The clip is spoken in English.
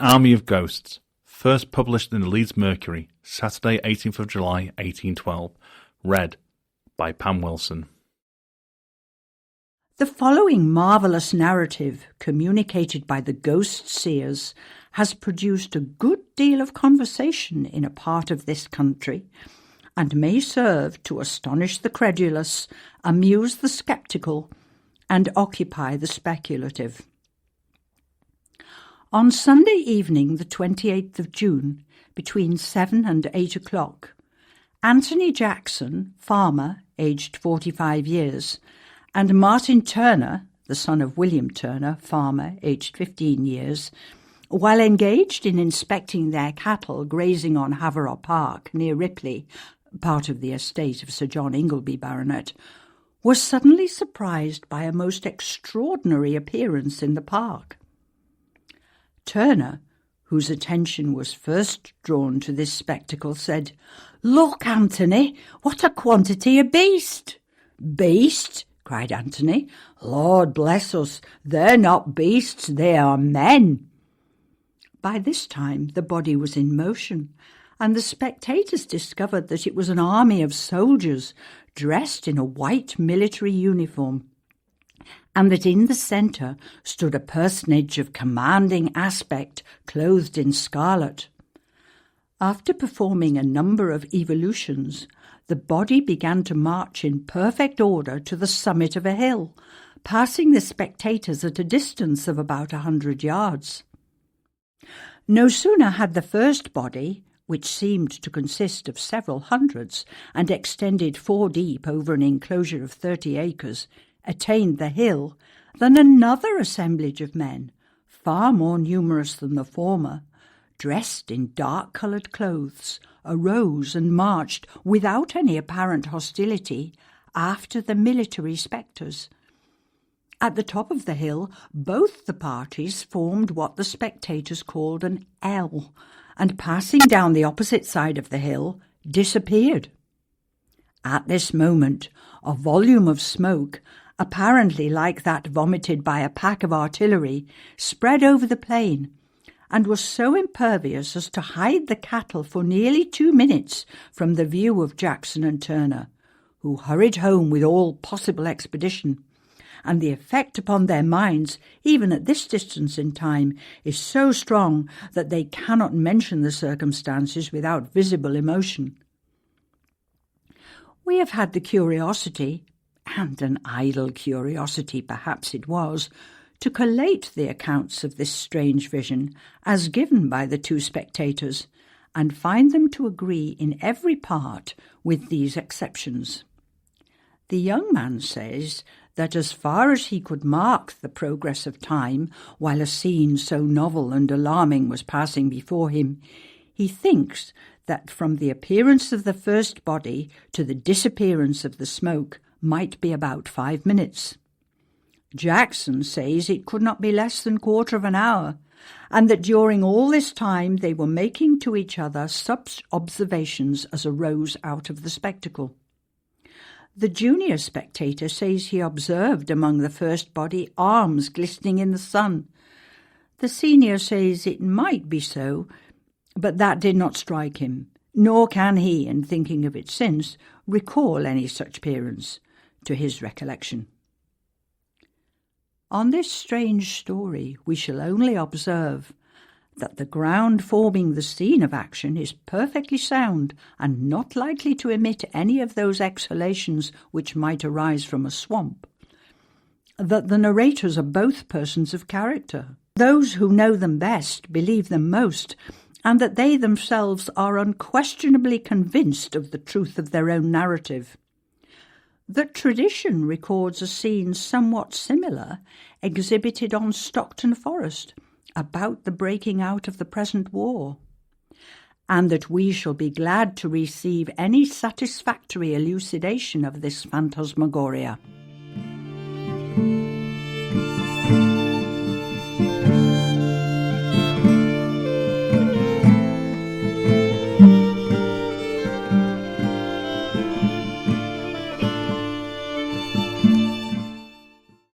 Army of Ghosts, first published in the Leeds Mercury, Saturday 18th of July 1812, read by Pam Wilson. The following marvellous narrative, communicated by the ghost seers, has produced a good deal of conversation in a part of this country, and may serve to astonish the credulous, amuse the sceptical, and occupy the speculative. On Sunday evening, the 28th of June, between 7 and 8 o'clock, Anthony Jackson, farmer, aged 45 years, and Martin Turner, the son of William Turner, farmer, aged 15 years, while engaged in inspecting their cattle grazing on Haverhaw Park near Ripley, part of the estate of Sir John Ingleby, Baronet, were suddenly surprised by a most extraordinary appearance in the park. Turner, whose attention was first drawn to this spectacle, said, "Look, Anthony, what a quantity of beast!" "Beast?" cried Anthony. "Lord bless us, they're not beasts, they are men." By this time the body was in motion, and the spectators discovered that it was an army of soldiers dressed in a white military uniform, and that in the centre stood a personage of commanding aspect clothed in scarlet. After performing a number of evolutions, the body began to march in perfect order to the summit of a hill, passing the spectators at a distance of about 100 yards. No sooner had the first body, which seemed to consist of several hundreds and extended 4 deep over an enclosure of 30 acres, attained the hill, than another assemblage of men, far more numerous than the former, dressed in dark-coloured clothes, arose and marched without any apparent hostility after the military spectres. At the top of the hill, both the parties formed what the spectators called an L, and passing down the opposite side of the hill, disappeared. At this moment, a volume of smoke, apparently like that vomited by a pack of artillery, spread over the plain, and was so impervious as to hide the cattle for nearly 2 minutes from the view of Jackson and Turner, who hurried home with all possible expedition, and the effect upon their minds, even at this distance in time, is so strong that they cannot mention the circumstances without visible emotion. We have had the curiosity, and an idle curiosity perhaps it was, to collate the accounts of this strange vision as given by the 2 spectators, and find them to agree in every part with these exceptions. The young man says that as far as he could mark the progress of time while a scene so novel and alarming was passing before him, he thinks that from the appearance of the first body to the disappearance of the smoke might be about 5 minutes. Jackson says it could not be less than 1/4 of an hour, and that during all this time they were making to each other such observations as arose out of the spectacle. The junior spectator says he observed among the first body arms glistening in the sun. The senior says it might be so, but that did not strike him, nor can he, in thinking of it since, recall any such appearance to his recollection. On this strange story we shall only observe that the ground forming the scene of action is perfectly sound and not likely to emit any of those exhalations which might arise from a swamp, that the narrators are both persons of character, those who know them best believe them most, and that they themselves are unquestionably convinced of the truth of their own narrative. That tradition records a scene somewhat similar exhibited on Stockton Forest about the breaking out of the present war, and that we shall be glad to receive any satisfactory elucidation of this phantasmagoria.